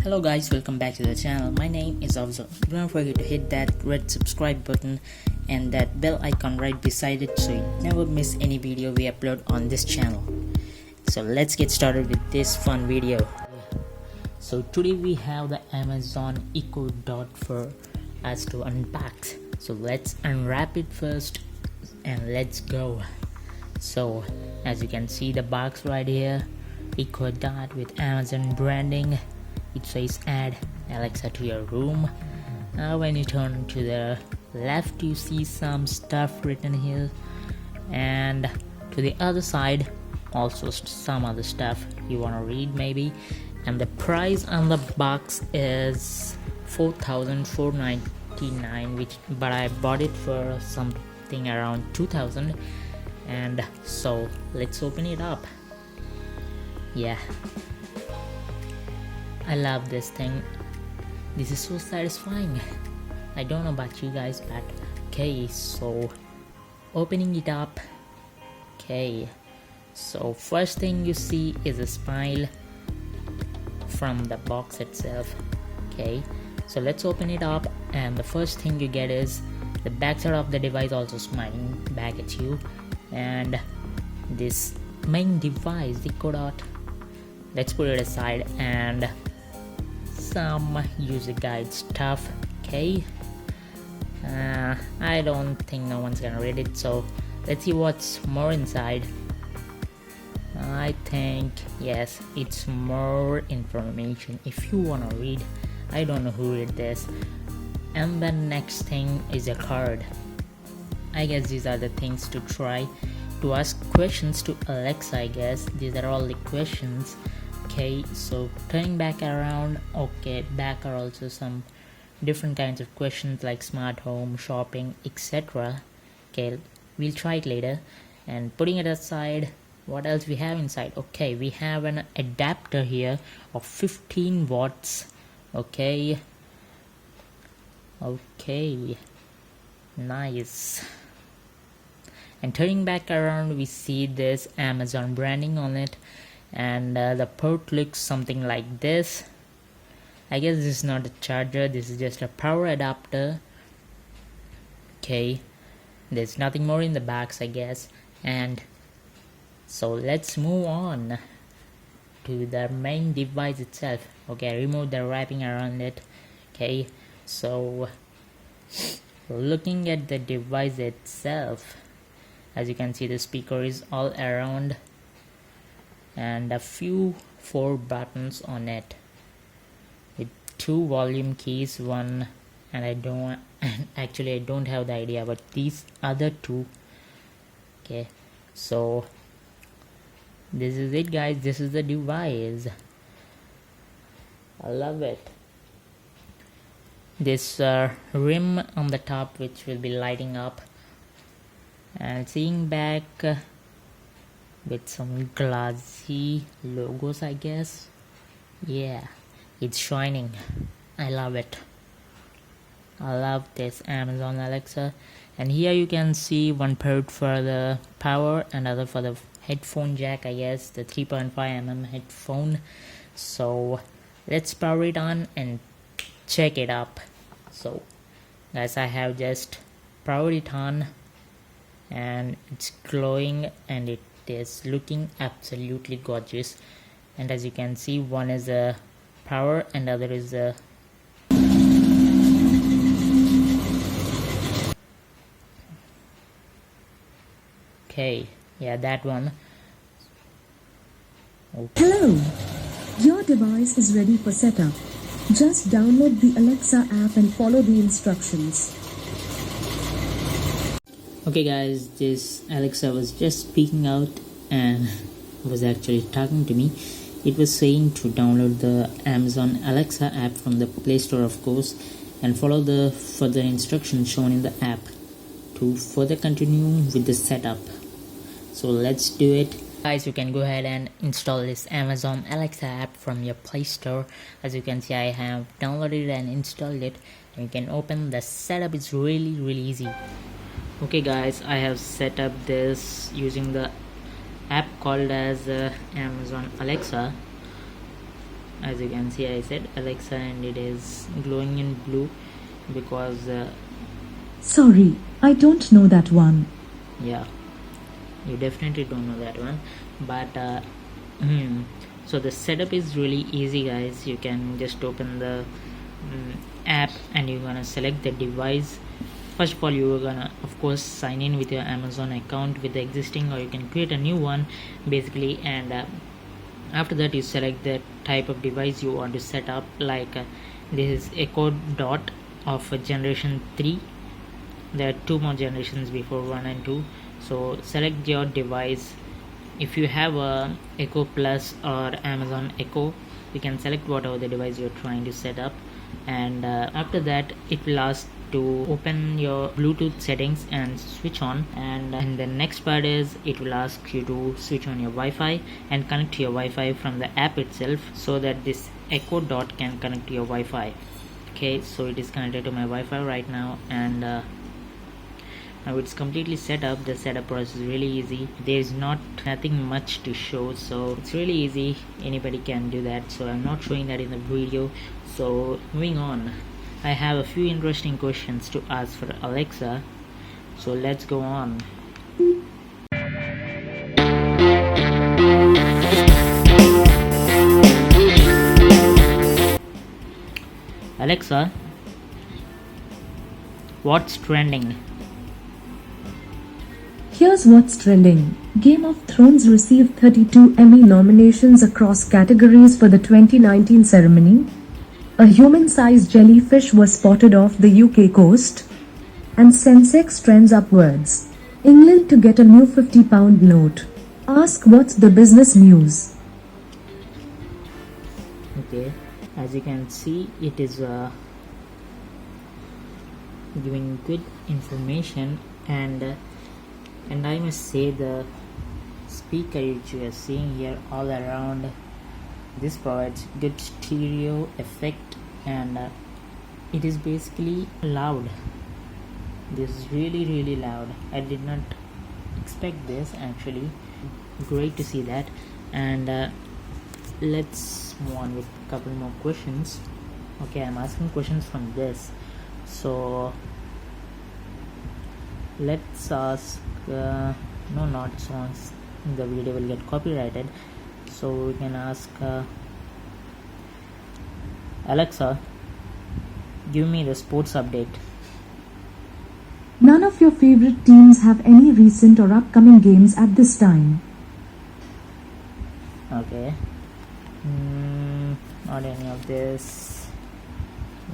Hello guys, welcome back to the channel. My name is OverView. Do not forget to hit that red subscribe button and that bell icon right beside it so you never miss any video we upload on this channel. So let's get started with this fun video. So today we have the Amazon Echo Dot for us to unbox. So let's unwrap it first and let's go. So as you can see the box right here, Echo Dot with Amazon branding. It says add Alexa to your room. Now when you turn to the left you see some stuff written here, and to the other side also some other stuff you want to read maybe. And the price on the box is $4,499, but I bought it for something around 2,000. And so let's open it up. Yeah, I love this thing. This is so satisfying. I don't know about you guys, but okay, so opening it up. Okay, so first thing you see is a smile from the box itself. Okay, so let's open it up, and the first thing you get is the backside of the device also smiling back at you, and this main device, the Echo Dot. Let's put it aside, and some user guide stuff. Okay, I don't think no one's gonna read it, so let's see what's more inside. I think yes, it's more information if you wanna read. I don't know who read this. And the next thing is a card. I guess these are the things to try to ask questions to Alexa. I guess these are all the questions. Okay, so turning back around, okay, back are also some different kinds of questions like smart home, shopping, etc. Okay, we'll try it later. And putting it aside, what else we have inside? Okay, we have an adapter here of 15 watts. Okay, nice. And turning back around, we see this Amazon branding on it, and the port looks something like this. I guess this is not a charger, this is just a power adapter. Okay, there's nothing more in the box, I guess. And so let's move on to the main device itself. Okay, remove the wrapping around it. Okay, so looking at the device itself, as you can see the speaker is all around, and a few 4 buttons on it with 2 volume keys, one, and I don't have the idea about these other 2. Okay, so this is it guys, this is the device. I love it. This rim on the top which will be lighting up, and seeing back with some glassy logos, I guess. Yeah, it's shining. I love it. I love this Amazon Alexa. And here you can see one port for the power, another for the headphone jack, I guess, the 3.5mm headphone. So let's power it on and check it up. So guys, I have just powered it on and it's glowing and it is looking absolutely gorgeous. And as you can see, one is a power and other is a okay, yeah, that one. Okay. Hello, your device is ready for setup. Just download the Alexa app and follow the instructions. Okay guys, this Alexa was just speaking out and was actually talking to me. It was saying to download the Amazon Alexa app from the Play Store, of course, and follow the further instructions shown in the app to further continue with the setup. So let's do it. Guys, you can go ahead and install this Amazon Alexa app from your Play Store. As you can see, I have downloaded and installed it, and you can open the setup. It's really easy. Okay guys, I have set up this using the app called as Amazon Alexa. as you can see, I said Alexa and it is glowing in blue because Sorry, I don't know that one. yeah, you definitely don't know that one. But so the setup is really easy, guys. You can just open the app and you're gonna select the device. First of all, you're gonna of course sign in with your Amazon account with the existing, or you can create a new one basically. And after that, you select the type of device you want to set up. Like this is Echo Dot of generation 3. There are 2 more generations before 1 and 2. So select your device. If you have a Echo Plus or Amazon Echo, you can select whatever the device you're trying to set up. And after that, it will ask to open your Bluetooth settings and switch on. And the next part is it will ask you to switch on your Wi-Fi and connect to your Wi-Fi from the app itself, so that this Echo Dot can connect to your Wi-Fi. Okay, so it is connected to my Wi-Fi right now, and now it's completely set up. The setup process is really easy. There is nothing much to show, so it's really easy. Anybody can do that, so I'm not showing that in the video. So moving on, I have a few interesting questions to ask for Alexa, so let's go on. Alexa, what's trending? Here's what's trending. Game of Thrones received 32 Emmy nominations across categories for the 2019 ceremony. A human-sized jellyfish was spotted off the UK coast. And Sensex trends upwards. England to get a new £50 note. Ask what's the business news. Okay, as you can see, it is giving good information, and I must say the speaker which you are seeing here all around, this provides good stereo effect, and it is basically loud. This is really loud. I did not expect this actually. Great to see that. And let's move on with a couple more questions. Okay, I'm asking questions from this, so let's ask no, not songs. The video will get copyrighted, so we can ask Alexa, give me the sports update. None of your favorite teams have any recent or upcoming games at this time. Okay, not any of this.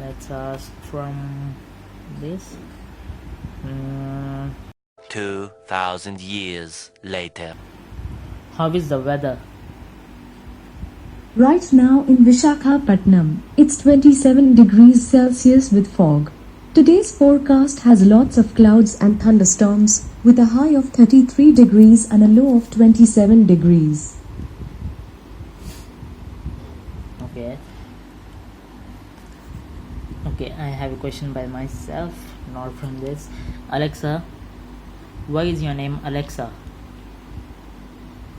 Let's ask from this. 2,000 years later. How is the weather? Right now in Vishakhapatnam, it's 27 degrees Celsius with fog. Today's forecast has lots of clouds and thunderstorms, with a high of 33 degrees and a low of 27 degrees. Okay, I have a question by myself, not from this. Alexa, why is your name Alexa?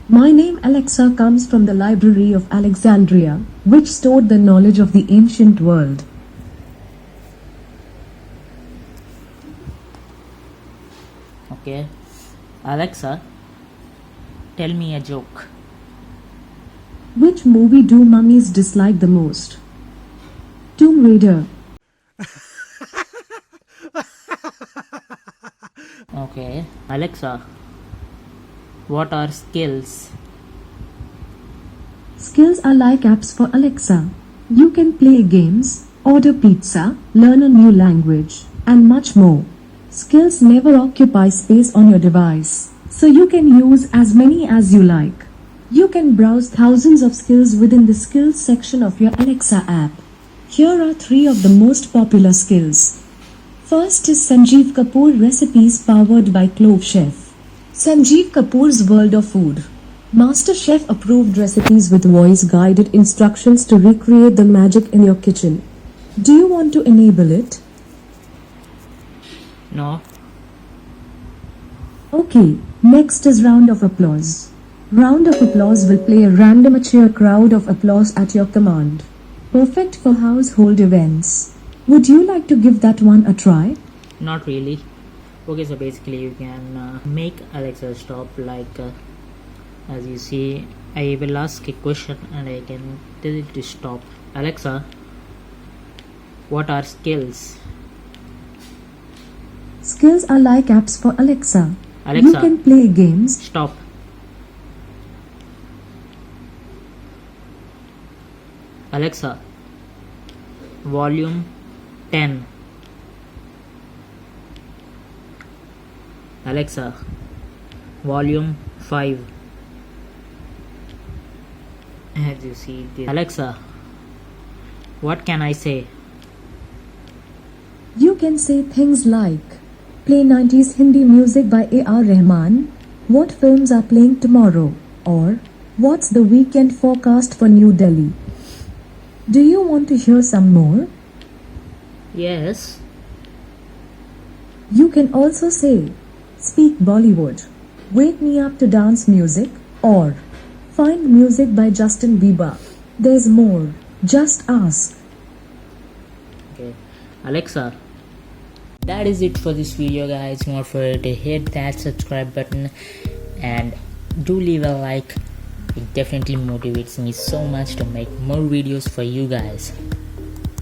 My name Alexa comes from the Library of Alexandria, which stored the knowledge of the ancient world. Okay, Alexa, tell me a joke. Which movie do mummies dislike the most? Tomb Raider. Okay, Alexa, what are skills? Skills are like apps for Alexa. You can play games, order pizza, learn a new language, and much more. Skills never occupy space on your device, so you can use as many as you like. You can browse thousands of skills within the skills section of your Alexa app. Here are 3 of the most popular skills. First is Sanjeev Kapoor recipes powered by Clove Chef. Sanjeev Kapoor's World of Food. Master Chef approved recipes with voice-guided instructions to recreate the magic in your kitchen. Do you want to enable it? No. Okay, next is round of applause. Round of applause will play a random cheer crowd of applause at your command. Perfect for household events. Would you like to give that one a try? Not really. Okay, so basically you can make Alexa stop, as you see, I will ask a question and I can tell it to stop. Alexa, what are skills? Skills are like apps for Alexa. Alexa, You can play games. stop. Alexa, volume 10. Alexa, volume 5. As you see this. Alexa, what can I say? You can say things like, play 90s Hindi music by A.R. Rahman, what films are playing tomorrow, or what's the weekend forecast for New Delhi. Do you want to hear some more? Yes. You can also say, speak Bollywood, wake me up to dance music, or find music by Justin Bieber. There's more. Just ask. Okay. Alexa, that is it for this video, guys. Don't forget to hit that subscribe button and do leave a like. It definitely motivates me so much to make more videos for you guys.